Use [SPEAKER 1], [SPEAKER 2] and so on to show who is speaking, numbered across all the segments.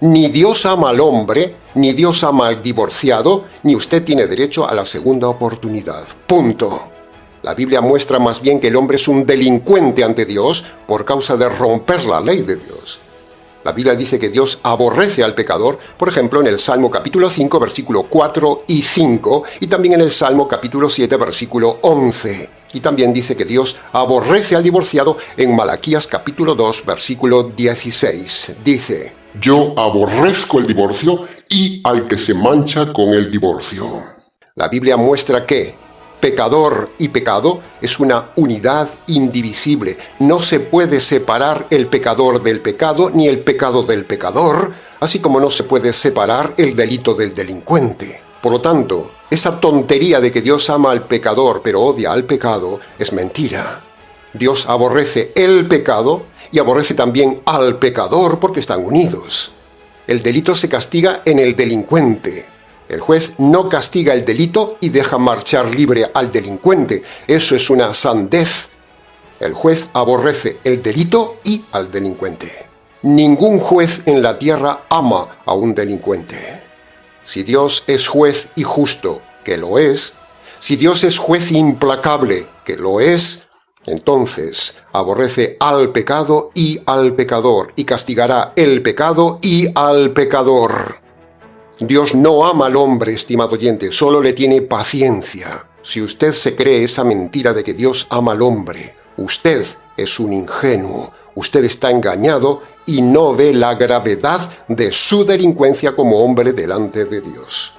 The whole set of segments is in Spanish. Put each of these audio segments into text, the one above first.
[SPEAKER 1] Ni Dios ama al hombre, ni Dios ama al divorciado, ni usted tiene derecho a la segunda oportunidad. Punto. La Biblia muestra más bien que el hombre es un delincuente ante Dios por causa de romper la ley de Dios. La Biblia dice que Dios aborrece al pecador, por ejemplo, en el Salmo capítulo 5, versículo 4 y 5, y también en el Salmo capítulo 7, versículo 11. Y también dice que Dios aborrece al divorciado en Malaquías capítulo 2, versículo 16. Dice:
[SPEAKER 2] Yo aborrezco el divorcio y al que se mancha con el divorcio.
[SPEAKER 1] La Biblia muestra que pecador y pecado es una unidad indivisible. No se puede separar el pecador del pecado ni el pecado del pecador, así como no se puede separar el delito del delincuente. Por lo tanto, esa tontería de que Dios ama al pecador pero odia al pecado es mentira. Dios aborrece el pecado y aborrece también al pecador porque están unidos. El delito se castiga en el delincuente. El juez no castiga el delito y deja marchar libre al delincuente. Eso es una sandez. El juez aborrece el delito y al delincuente. Ningún juez en la tierra ama a un delincuente. Si Dios es juez y justo, que lo es, si Dios es juez implacable, que lo es, entonces aborrece al pecado y al pecador, y castigará el pecado y al pecador. Dios no ama al hombre, estimado oyente, solo le tiene paciencia. Si usted se cree esa mentira de que Dios ama al hombre, usted es un ingenuo, usted está engañado y no ve la gravedad de su delincuencia como hombre delante de Dios.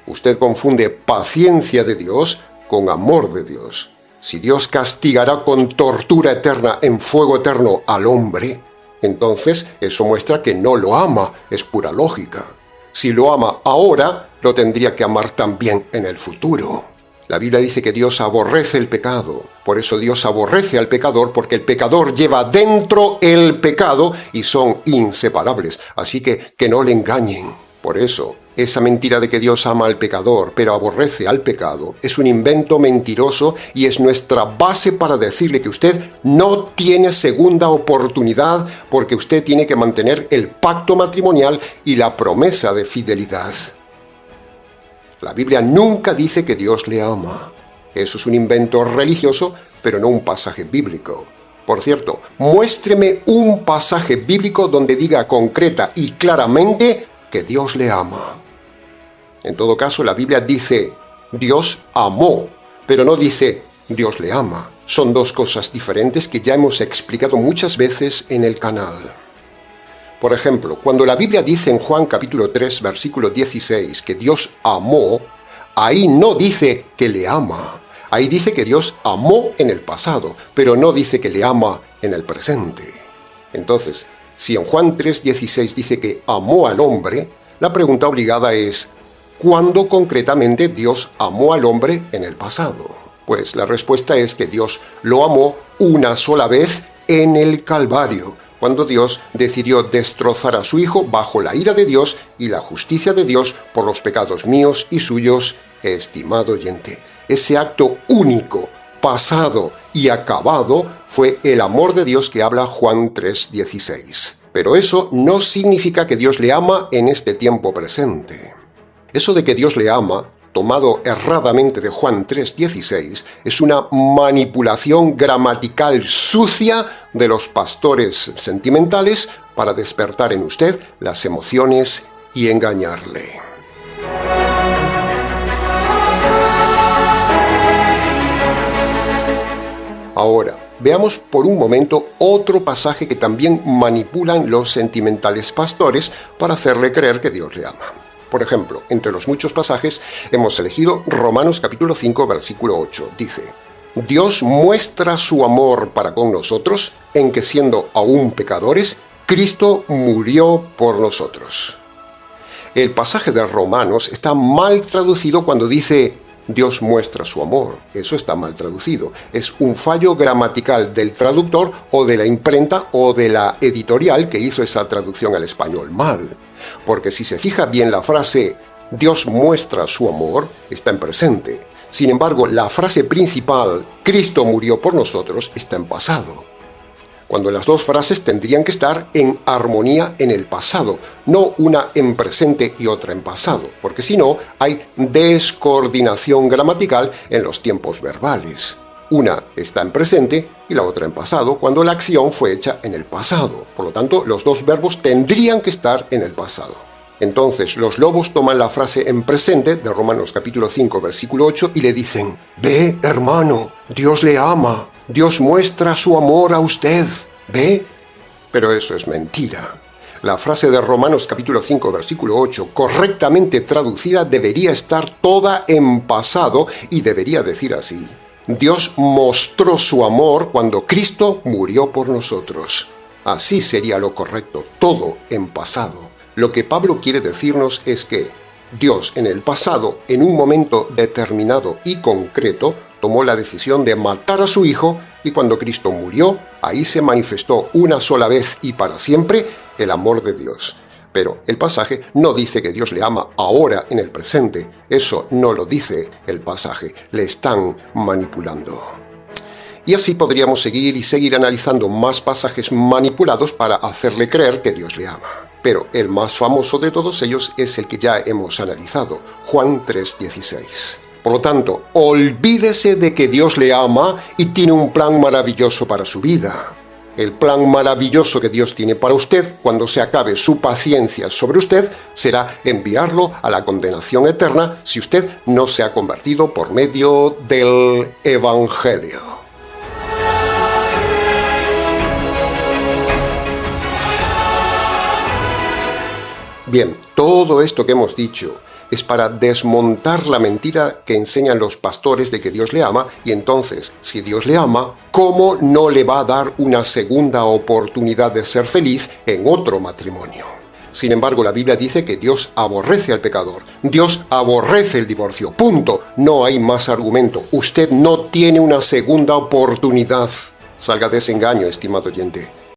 [SPEAKER 1] Usted confunde paciencia de Dios con amor de Dios. Si Dios castigará con tortura eterna en fuego eterno al hombre, entonces eso muestra que no lo ama, es pura lógica. Si lo ama ahora, lo tendría que amar también en el futuro. La Biblia dice que Dios aborrece el pecado. Por eso Dios aborrece al pecador, porque el pecador lleva dentro el pecado y son inseparables. Así que no le engañen. Por eso, esa mentira de que Dios ama al pecador, pero aborrece al pecado, es un invento mentiroso y es nuestra base para decirle que usted no tiene segunda oportunidad porque usted tiene que mantener el pacto matrimonial y la promesa de fidelidad. La Biblia nunca dice que Dios le ama. Eso es un invento religioso, pero no un pasaje bíblico. Por cierto, muéstreme un pasaje bíblico donde diga concreta y claramente que Dios le ama. En todo caso, la Biblia dice Dios amó, pero no dice Dios le ama. Son dos cosas diferentes que ya hemos explicado muchas veces en el canal. Por ejemplo, cuando la Biblia dice en Juan capítulo 3, versículo 16, que Dios amó, ahí no dice que le ama. Ahí dice que Dios amó en el pasado, pero no dice que le ama en el presente. Entonces, si en Juan 3:16 dice que amó al hombre, la pregunta obligada es, ¿cuándo concretamente Dios amó al hombre en el pasado? Pues la respuesta es que Dios lo amó una sola vez en el Calvario, cuando Dios decidió destrozar a su Hijo bajo la ira de Dios y la justicia de Dios por los pecados míos y suyos, estimado oyente. Ese acto único, pasado y acabado fue el amor de Dios que habla Juan 3:16. Pero eso no significa que Dios le ama en este tiempo presente. Eso de que Dios le ama, tomado erradamente de Juan 3:16, es una manipulación gramatical sucia de los pastores sentimentales para despertar en usted las emociones y engañarle. Ahora, veamos por un momento otro pasaje que también manipulan los sentimentales pastores para hacerle creer que Dios le ama. Por ejemplo, entre los muchos pasajes hemos elegido Romanos capítulo 5, versículo 8. Dice, Dios muestra su amor para con nosotros en que siendo aún pecadores, Cristo murió por nosotros. El pasaje de Romanos está mal traducido cuando dice Dios muestra su amor. Eso está mal traducido. Es un fallo gramatical del traductor o de la imprenta o de la editorial que hizo esa traducción al español mal. Porque si se fija bien la frase Dios muestra su amor está en presente. Sin embargo, la frase principal Cristo murió por nosotros está en pasado. cuando las dos frases tendrían que estar en armonía en el pasado, no una en presente y otra en pasado, porque si no, hay descoordinación gramatical en los tiempos verbales. Una está en presente y la otra en pasado, cuando la acción fue hecha en el pasado. Por lo tanto, los dos verbos tendrían que estar en el pasado. Entonces, los lobos toman la frase en presente de Romanos capítulo 5, versículo 8 y le dicen: «Ve, hermano, Dios le ama, Dios muestra su amor a usted, ¿ve?». Pero eso es mentira. La frase de Romanos capítulo 5, versículo 8, correctamente traducida, debería estar toda en pasado y debería decir así: Dios mostró su amor cuando Cristo murió por nosotros. Así sería lo correcto, todo en pasado. Lo que Pablo quiere decirnos es que Dios en el pasado, en un momento determinado y concreto, tomó la decisión de matar a su Hijo, y cuando Cristo murió, ahí se manifestó una sola vez y para siempre el amor de Dios. Pero el pasaje no dice que Dios le ama ahora en el presente. Eso no lo dice el pasaje. Le están manipulando. Y así podríamos seguir y seguir analizando más pasajes manipulados para hacerle creer que Dios le ama. Pero el más famoso de todos ellos es el que ya hemos analizado, Juan 3:16. Por lo tanto, olvídese de que Dios le ama y tiene un plan maravilloso para su vida. El plan maravilloso que Dios tiene para usted, cuando se acabe su paciencia sobre usted, será enviarlo a la condenación eterna si usted no se ha convertido por medio del Evangelio. Bien, todo esto que hemos dicho es para desmontar la mentira que enseñan los pastores de que Dios le ama, y entonces, si Dios le ama, ¿cómo no le va a dar una segunda oportunidad de ser feliz en otro matrimonio? Sin embargo, la Biblia dice que Dios aborrece al pecador. Dios aborrece el divorcio. Punto. No hay más argumento. Usted no tiene una segunda oportunidad. Salga de ese engaño, estimado oyente.